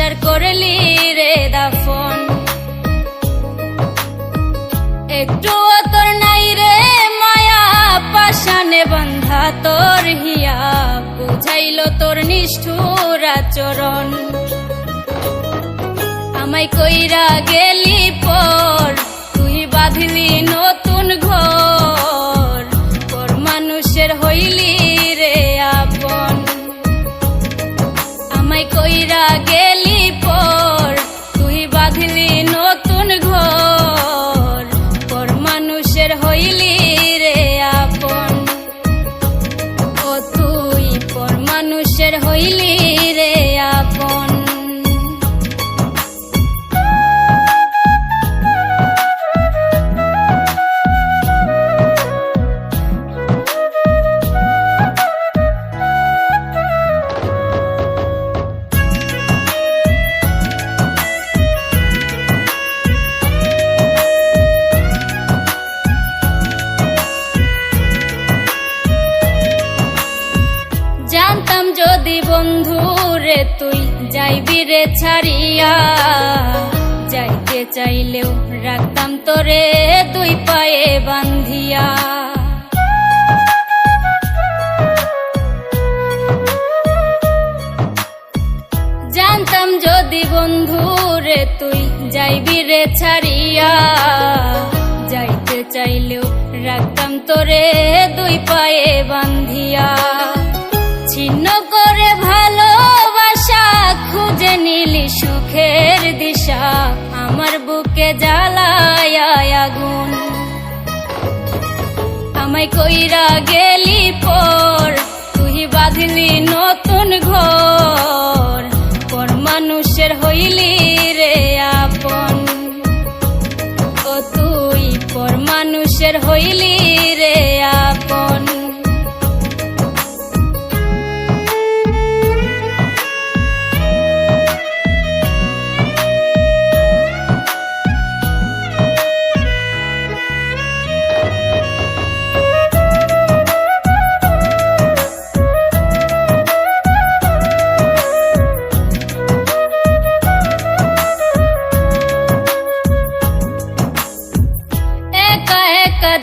ভালোবাসার করলি রে দাফন। একটুও তোর নাই রে মায়া, পাশানে বন্ধা তোর হিয়া, বুঝাইল তোর নিষ্ঠুর আচরণ। আমায় কইরা গেলি পর, তুই বাঁধলি নতুন ঘর, পর মানুষের হইলি রে আপন। আমায় কইরা গেলি পর, তুই বাঁধলি নতুন ঘর, পর মানুষের হইলি রে আপন। ও তুই পর মানুষের হইলি রে আপন। জানতাম যদি বন্ধু রে তুই যাইবি রে ছাড়িয়া, যাইতে চাইলেও রাখতাম তোরে দুই পায়ে বান্ধিয়া। জানতাম যদি বন্ধু রে তুই যাইবি রে ছাড়িয়া, যাইতে চাইলেও রাখতাম তোরে দুই পায়ে বান্ধিয়া। ছিন্ন করে ভালোবাসা খুঁজে নিলি সুখের দিশা, আমার বুকে জ্বালায় আগুন। আমায় কইরা গেলি পর, তুই বাঁধলি নতুন ঘর, পর মানুষের হইলি রে আপন। ও তুই পর মানুষের হইলি রে আপন।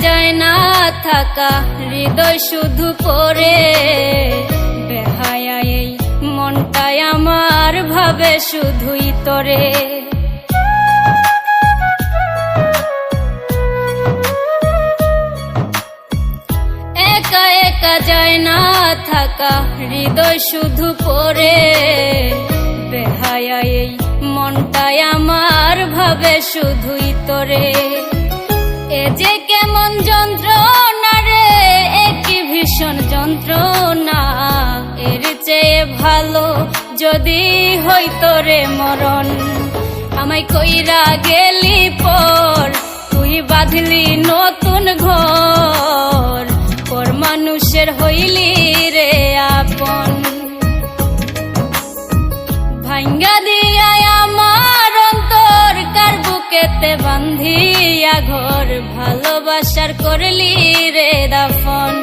যায় না থাকা হৃদয় শুধু পড়ে, বেহায়া এই মনটাই আমার ভাবে শুধুই তোরে। একা একা যায় না থাকা হৃদয় শুধু পড়ে, বেহায়া এই মনটাই আমার ভাবে শুধুই তোরে। এ যে কেমন যন্ত্রণা রে, একই ভীষণ যন্ত্রণা, এর চেয়ে ভালো যদি হইতো রে মরণ। আমায় কইরা গেলি পর, তুই বাঁধলি নতুন ঘর, পর মানুষের হইলি রে আপন। ভাঙ্গা দিয়া আমার অন্তর কার বুকেতে বান্ধিয়া ঘর, ভালোবাসার করলি রে দাফন।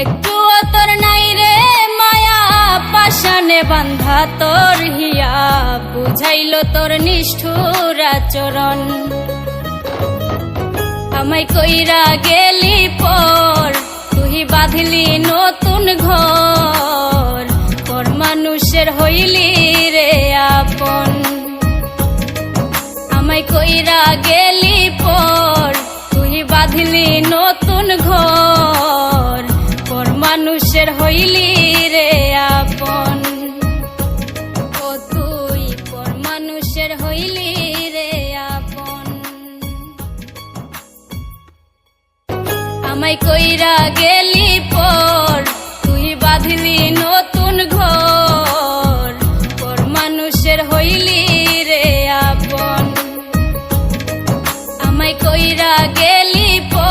একটুও তোর নাই রে মায়া, পাশানে বান্ধা তোর হিয়া, বুঝাইল তোর নিষ্ঠুর আচরণ। আমায় কইরা গেলি পর, তুই বাঁধলি নতুন ঘর, পর মানুষের হইলি রে আপন। আমায় কইরা গেলি পর, তুই বাঁধলি নতুন ঘর, পর মানুষের হইলি রে আপন। ও তুই পর মানুষের হইলি রে আপন। আমায় কইরা গেলি পর, তুই বাঁধলি নতুন ঘর, পর মানুষের হইলি রে আপন। আমায় কইরা গেলি পর।